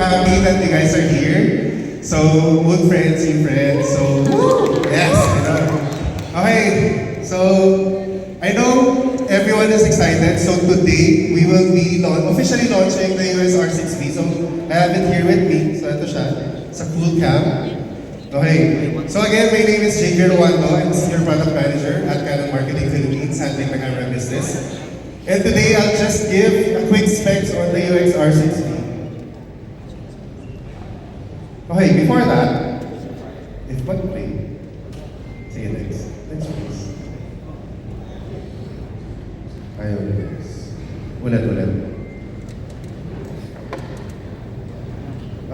happy that you guys are here. So, old friends, new friends. So, yes, I know. Okay, so I know everyone is excited. So today we will be officially launching the US R6V. So I have it here with me. So ito siya. It's a cool cam. Okay. So again, my name is Javier Ruando. I'm Senior Product Manager at Canon Marketing Philippines, handling the camera business. And today I'll just give a quick specs on the UX R6V. Okay, before that, if what play? Sige, next. Next please. Ayaw guys. Ulit.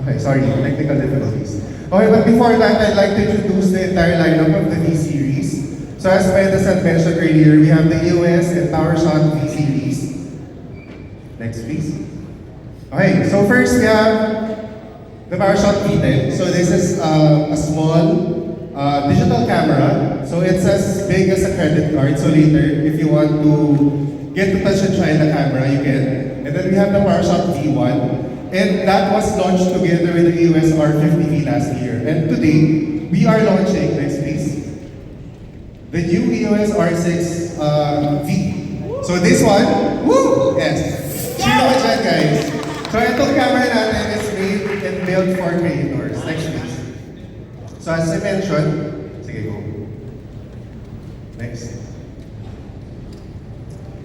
Okay, sorry, technical difficulties. Okay, but before that, I'd like to introduce the entire lineup of the V series. So as Mendes mentioned earlier, we have the EOS and PowerShot V series. Next, please. Okay, so first we have the PowerShot V10. So this is a small digital camera. So it's as big as a credit card. So later, if you want to get to touch and try the camera, you can. And then we have the PowerShot V1. And that was launched together with the EOS R50V last year. And today, we are launching, next please, the new EOS R6V. So this one, woo! Yes. Cheer naman dyan, guys. So itong camera natin is made and built for creators. Next please. So as I mentioned, sige go. Next.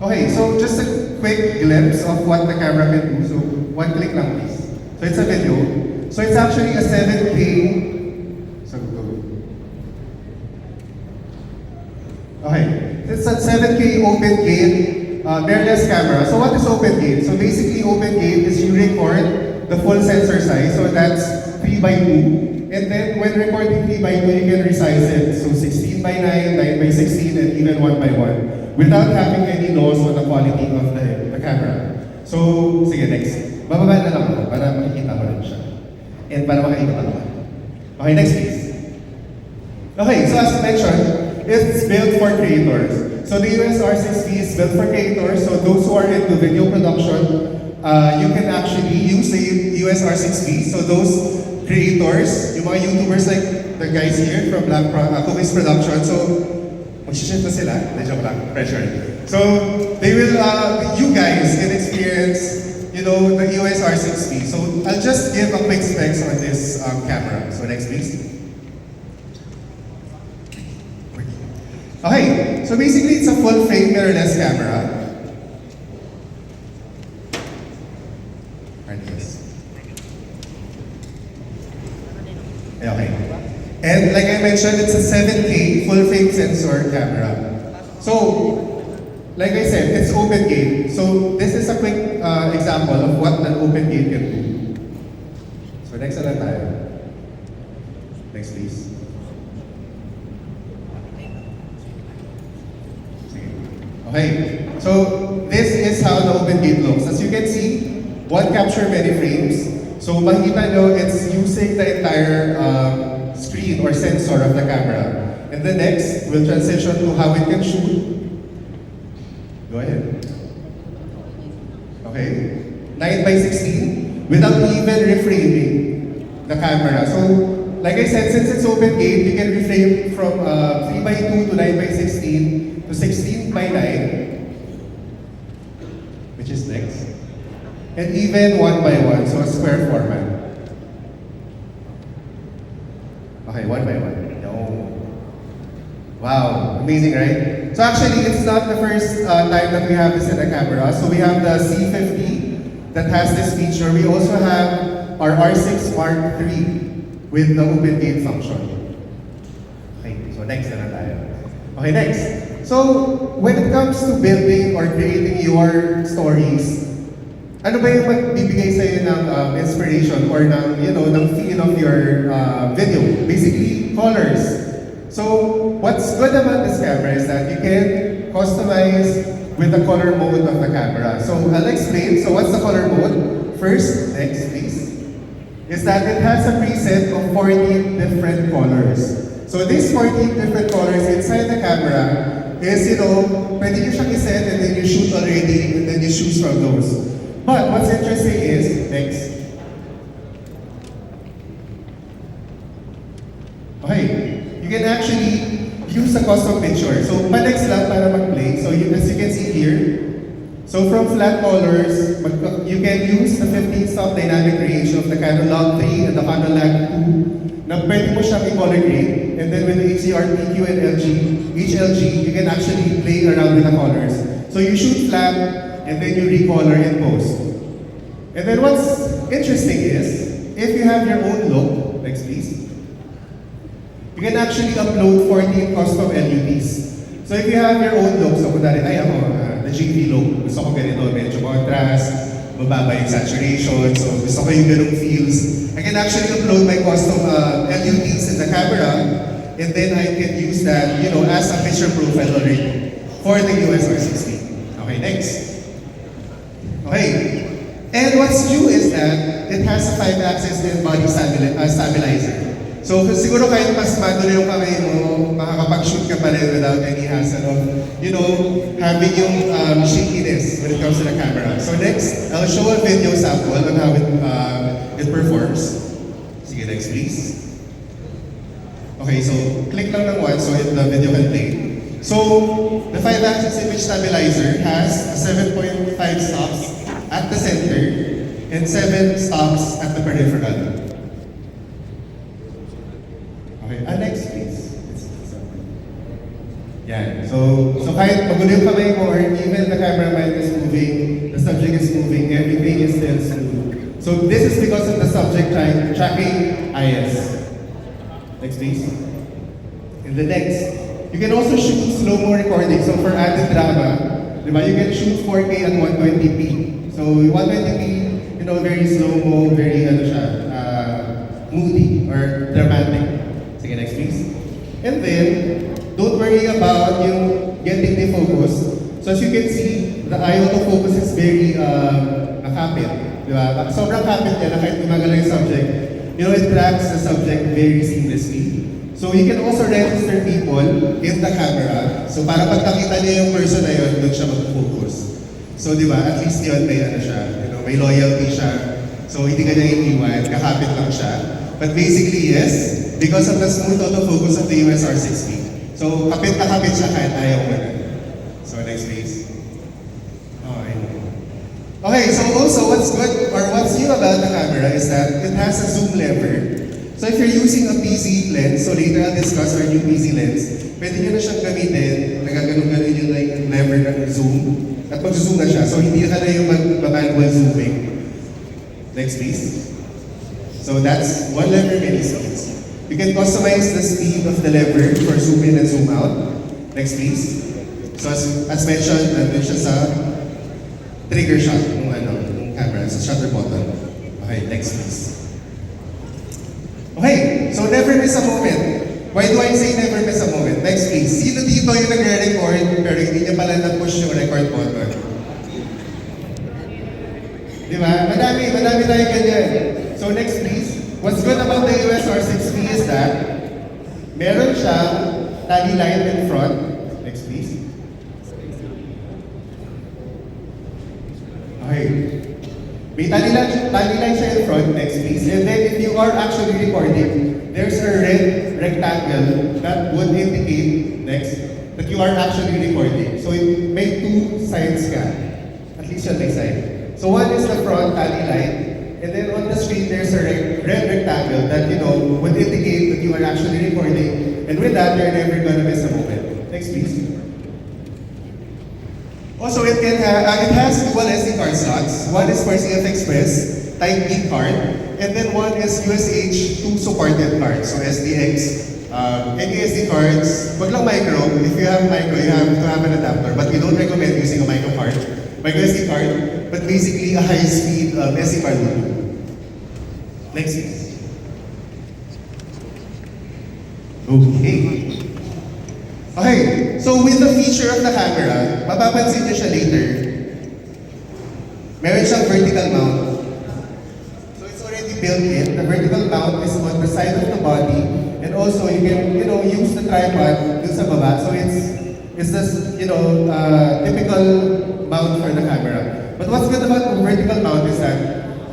Okay, so just a quick glimpse of what the camera can do. So one click lang please. So it's a video. So it's actually a 7K. So go. Okay, it's a 7K open gate mirrorless camera. So what is open gate? So basically open gate is you record the full sensor size. So that's 3x2. And then when recording 3x2, you can resize it. So 16x9, 9x16, and even 1x1 without having any loss on the quality of the camera. So, sige, next. Bababa na lang ako para makikita mo rin siya. And para makikita ako. Okay, next please. Okay, so as mentioned, it's built for creators. So the US R6V is built for creators. So those who are into video production, you can actually use the US R6V. So those creators, yung mga YouTubers like the guys here from Cookies Production, so mag-shift na sila, medyo lang, pressure. So they will, you guys can experience, you know, the EOS R6V. So I'll just give a quick specs on this camera. So next please. Okay, so basically it's a full frame mirrorless camera. Okay. And like I mentioned, it's a 7K full frame sensor camera. So, like I said, it's open gate. So this is a quick example of what an open gate can do. So next na lang tayo. Next please. Sige. Okay. So this is how the open gate looks. As you can see, one capture many frames. So makikita nyo, it's using the entire screen or sensor of the camera. And the next, we'll transition to how it can shoot. Go ahead. Okay. 9x16 without even reframing the camera. So, like I said, since it's open gate, you can reframe from 3x2 to 9x16 to 16x9, which is next. And even 1x1, so a square format. Okay, 1x1. No. Wow, amazing, right? So actually, it's not the first time that we have this in a camera. So we have the C50 that has this feature. We also have our R6 Mark III with the open gate function. Okay, so next na tayo. Okay, next. So when it comes to building or creating your stories, ano ba yung magbibigay sa'yo ng inspiration or ng, you know, ng feel of your video? Basically, colors. So, what's good about this camera is that you can customize with the color mode of the camera. So, I'll explain. So, what's the color mode? First, next please, is that it has a preset of 14 different colors. So, these 14 different colors inside the camera is, you know, pwede nyo siyang iset and then you shoot already and then you choose from those. But what's interesting is, next, you can actually use a custom picture. So, pa-next lang para mag-play. So, as you can see here, so from flat colors, you can use the 15-stop dynamic range of the Canon Log 3 and the Canon Log 2 na pwede mo siyang i-color grade. And then with the HDR, PQ, and HLG, you can actually play around with the colors. So you shoot flat, and then you recolor in post. And then what's interesting is, if you have your own look, next please, you can actually upload 14 custom LUTs. So if you have your own look, so kunwari, ay ako, the GV look, gusto ko ganito, medyo contrast, mababa yung saturation, so gusto ko yung ganung feels. I can actually upload my custom LUTs in the camera, and then I can use that, as a picture profile already for the USR60. Okay, next. Okay, and what's new is that it has a 5-axis and body stabilizer. So siguro kahit mas magulo yung kamay mo, makakapag-shoot ka pa rin without any hassle of, having yung shakiness when it comes to the camera. So next, I'll show a video sample on how it performs. Sige, next please. Okay, so click lang ng one so the video can play. So, the 5-axis image stabilizer has 7.5 stops at the center and 7 stops at the peripheral. Okay, next please. Yan. So kahit magulo yung kamay mo or even the cameraman is moving, the subject is moving, everything is still smooth. So this is because of the subject tracking IS. Next please. In the next, you can also shoot slow-mo recording. So for added drama, you can shoot 4K at 120p. So 120p, very slow-mo, very moody or dramatic. Sige, next please. And then, don't worry about getting the focus. So as you can see, the eye autofocus is very nakapit. Diba? Sobrang kapit niya na kahit gumagalaw yung subject, it tracks the subject very seamlessly. So you can also register people in the camera. So para pag nakita niya yung person na yun, doon siya mag-focus. So di ba, at least yun may siya, may loyalty siya. So hindi ka niya iniwan, kakapit lang siya. But basically yes, because of the smooth autofocus of the USR60. So kapit na kapit siya kahit ayaw mo na. So next please. Okay, so also what's good or what's new about the camera is that it has a zoom lever. So if you're using a PZ lens, so later I'll discuss our new PZ lens, pwede nyo na siyang gamitin, nagaganon-ganon yung lever ng zoom, at pag-zoom na siya, so hindi ka na yung mag-manual zooming. Next please. So that's one lever, many speeds. You can customize the speed of the lever for zoom in and zoom out. Next please. So as mentioned, nandun siya sa trigger shot ng camera, sa shutter button. Okay, next please. Okay, so never miss a moment. Why do I say never miss a moment? Next please. Sino dito yung nagre-record pero hindi niya pala na-push yung record button? Di ba? Madami tayong ganyan. So next please. What's good about the USR60 is that meron siyang tally line in front. Next please. Okay. May tally line siya in front, next please. And then if you are actually recording, there's a red rectangle that would indicate, next, that you are actually recording. So it may two sides ka. At least yun may side. So one is the front tally line, and then on the screen there's a red rectangle that would indicate that you are actually recording. And with that, you're never gonna miss a moment. Next please. Also, it has dual SD card slots. One is for CF Express Type B card, and then one is USH2 supported card, so SDX. Any SD cards, wag lang micro. If you have micro, you have to have an adapter, but we don't recommend using a micro SD card, but basically a high-speed SD card will do. Next, please. Okay. Okay, so with the feature of the camera, mapapansin niyo siya later. Meron siyang vertical mount. So it's already built in. The vertical mount is on the side of the body, and also you can, use the tripod dun sa baba. So it's this, typical mount for the camera. But what's good about the vertical mount is that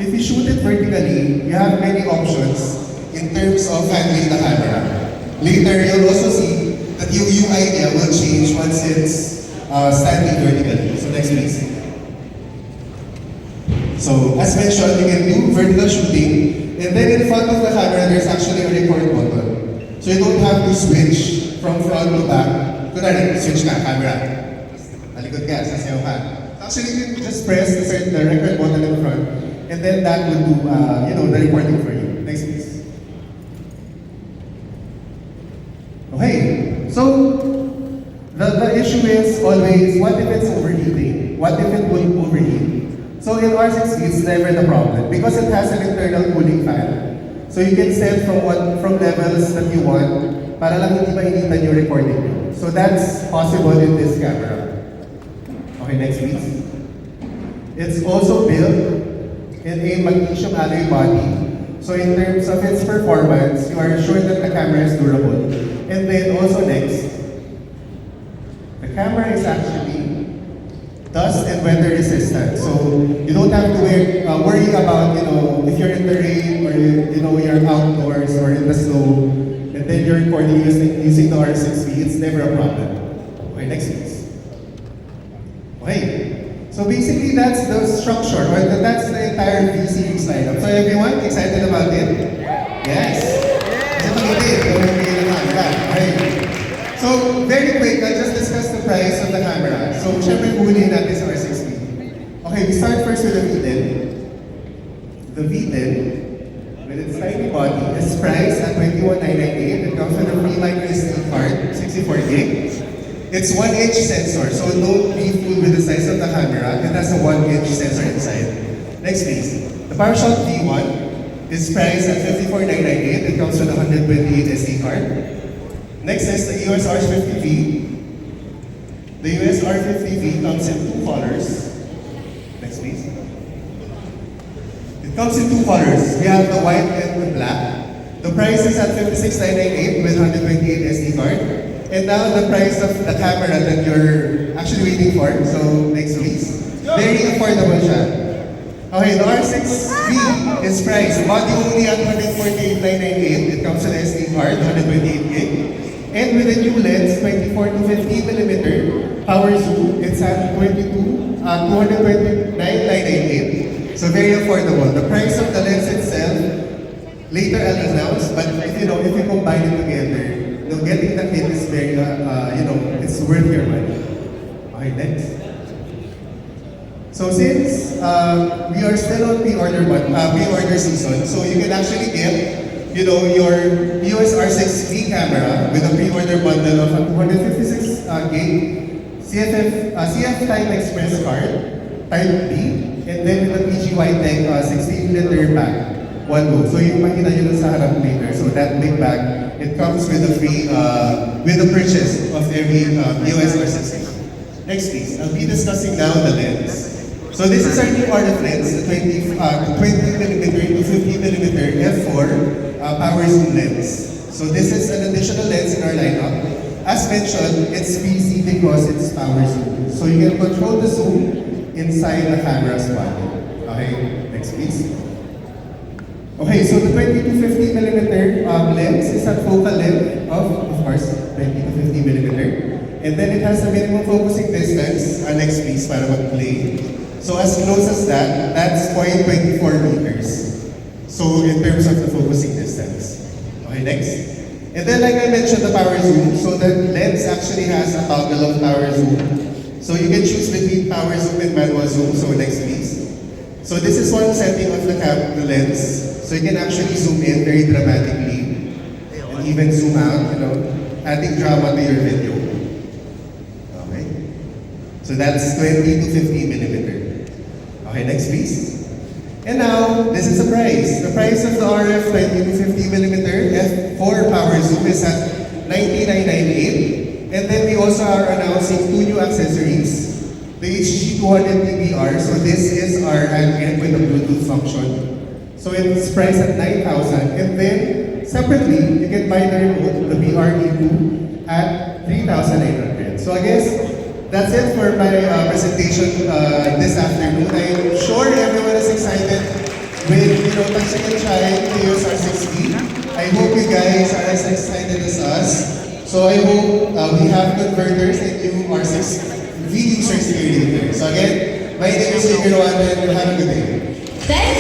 if you shoot it vertically, you have many options in terms of handling the camera. Later, you'll also see that yung UI niya will change once it's standing vertically. So next please. So as mentioned, you can do vertical shooting, and then in front of the camera, there's actually a record button. So you don't have to switch from front to back. Kunwari, switch ka, camera. Talikod ka, sasayaw ka. Actually, you can just press the record button in front, and then that will do, the recording for you. Next please. Okay, so the issue is always, what if it's overheating? What if it will overheat? So in R6, it's never the problem because it has an internal cooling fan. So you can set from levels that you want para lang hindi mainitan yung recording nyo. So that's possible in this camera. Okay, next please. It's also built in a magnesium alloy body. So in terms of its performance, you are sure that the camera is durable. And then also next, the camera is actually dust and weather resistant. So you don't have to worry about, if you're in the rain or you're outdoors or in the snow, and then you're recording using the R6V, it's never a problem. Okay, next please. Okay, so basically that's the structure, or that's the entire V-Series lineup. So everyone, excited about it? Yes? Okay. So very quick, I'll just discuss the price of the camera. So syempre huli natin sa R6V. Okay, we start first with the V10. The V10, with its tiny body, is priced at 21,998. It comes with a free micro SD card, 64 gig. It's 1-inch sensor, so don't be fooled with the size of the camera. It has a 1-inch sensor inside. Next please. The PowerShot V1 is priced at 54,998. It comes with a 128 SD card. Next is the EOS R50V. The EOS R50V comes in two colors. Next please. It comes in two colors. We have the white and the black. The price is at 56,998 with 128 SD card. And now the price of the camera that you're actually waiting for. So next please. Very affordable siya. Okay, the R6V is priced body only at 148,998. It comes with an SD card, 128 gig. And with a new lens, 24 to 50mm power zoom, it's at 229,998. So very affordable. The price of the lens itself, later I'll announce, but if you combine it together, getting the kit is very, it's worth your money. Okay, next. So since we are still on pre-order season, so you can actually get your EOS R6V camera with a pre-order bundle of a 256 gig CF Time Express card, Type B, and then with a PGY Tech 16-liter pack, one go. So yung makita nyo sa harap later. So that big bag, it comes with a free, with the purchase of every EOS R6V. Next please, I'll be discussing now the lens. So this is our new RF lens, the 20mm to 50mm f4 power zoom lens. So this is an additional lens in our lineup. As mentioned, it's PC because it's power zoom. So you can control the zoom inside the camera's body. Okay, next please. Okay, so the 20 to 50mm lens is at focal length of course, 20 to 50mm. And then it has a minimum focusing distance. Next please, para mag-play. So as close as that, that's 0.24 meters. So in terms of the focusing distance. Okay, next. And then like I mentioned, the power zoom. So the lens actually has a toggle of power zoom. So you can choose between power zoom and manual zoom. So next please. So this is one setting of the lens. So you can actually zoom in very dramatically. And even zoom out, adding drama to your video. Okay. So that's 20 to 50mm. Okay, next please. And now, this is the price. The price of the RF 20 to 50mm f4 power zoom is at 99,998. And then we also are announcing two new accessories. The HG200 DVR. So this is our hand with a Bluetooth function. So it's priced at 9,000. And then, separately, you can buy the remote, the BRE2, at 3,900. So I guess, that's it for my presentation this afternoon. I'm sure everyone is excited with, touching and trying the EOS R6V. I hope you guys are as excited as us. So I hope we have converters and new R6 V users here later. So again, my name is Jake Rowan and have a good day. Thank